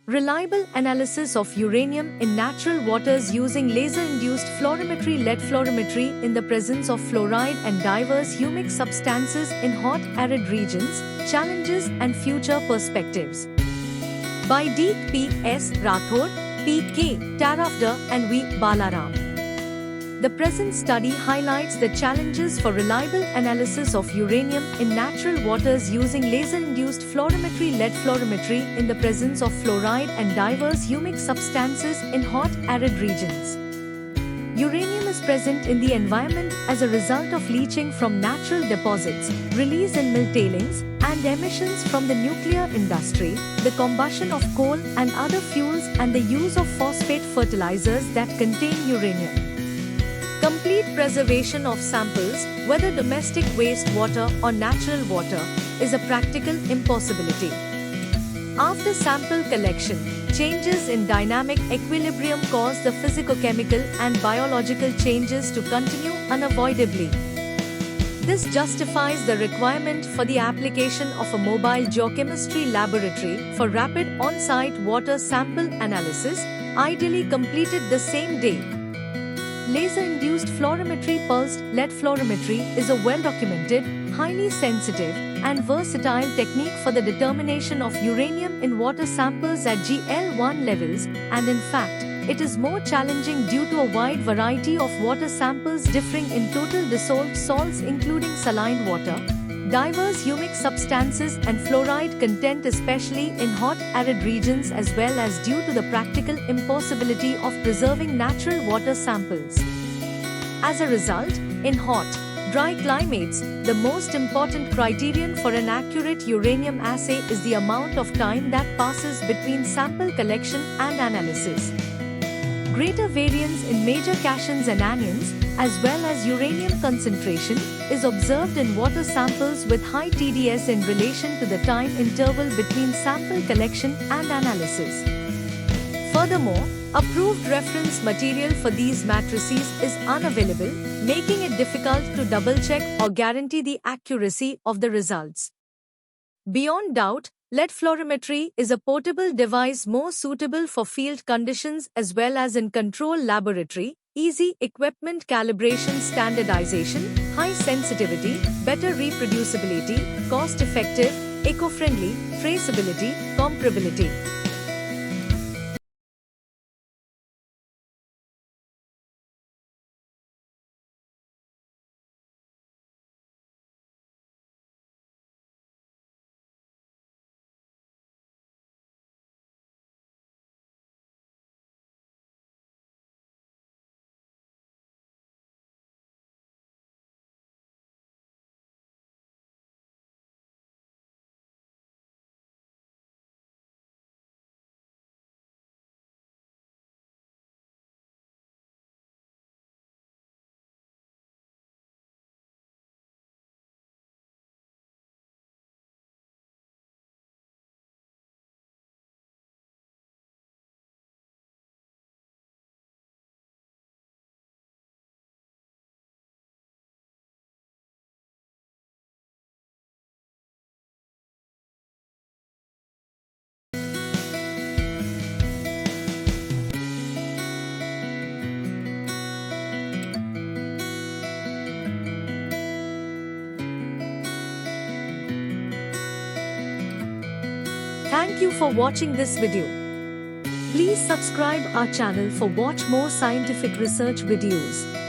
Reliable analysis of uranium in natural waters using laser-induced fluorimetry lead fluorimetry in the presence of fluoride and diverse humic substances in hot, arid regions, challenges and future perspectives. By D. P. S. Rathod, P. K. Tarafdar and V. Balaram. The present study highlights the challenges for reliable analysis of uranium in natural waters using laser-induced fluorimetry lead fluorimetry in the presence of fluoride and diverse humic substances in hot, arid regions. Uranium is present in the environment as a result of leaching from natural deposits, release in mill tailings, and emissions from the nuclear industry, the combustion of coal and other fuels, and the use of phosphate fertilizers that contain uranium. Complete preservation of samples, whether domestic wastewater or natural water, is a practical impossibility. After sample collection, changes in dynamic equilibrium cause the physicochemical and biological changes to continue unavoidably. This justifies the requirement for the application of a mobile geochemistry laboratory for rapid on-site water sample analysis, ideally completed the same day. Laser-induced fluorimetry pulsed lead fluorimetry is a well-documented, highly sensitive, and versatile technique for the determination of uranium in water samples at GL1 levels, and in fact, it is more challenging due to a wide variety of water samples differing in total dissolved salts including saline water, diverse humic substances and fluoride content especially in hot, arid regions as well as due to the practical impossibility of preserving natural water samples. As a result, in hot, dry climates, the most important criterion for an accurate uranium assay is the amount of time that passes between sample collection and analysis. Greater variance in major cations and anions, as well as uranium concentration, is observed in water samples with high TDS in relation to the time interval between sample collection and analysis. Furthermore, approved reference material for these matrices is unavailable, making it difficult to double-check or guarantee the accuracy of the results. Beyond doubt, lead fluorimetry is a portable device more suitable for field conditions as well as in control laboratory, easy equipment calibration standardization, high sensitivity, better reproducibility, cost-effective, eco-friendly, traceability, comparability. Thank you for watching this video. Please subscribe our channel for watch more scientific research videos.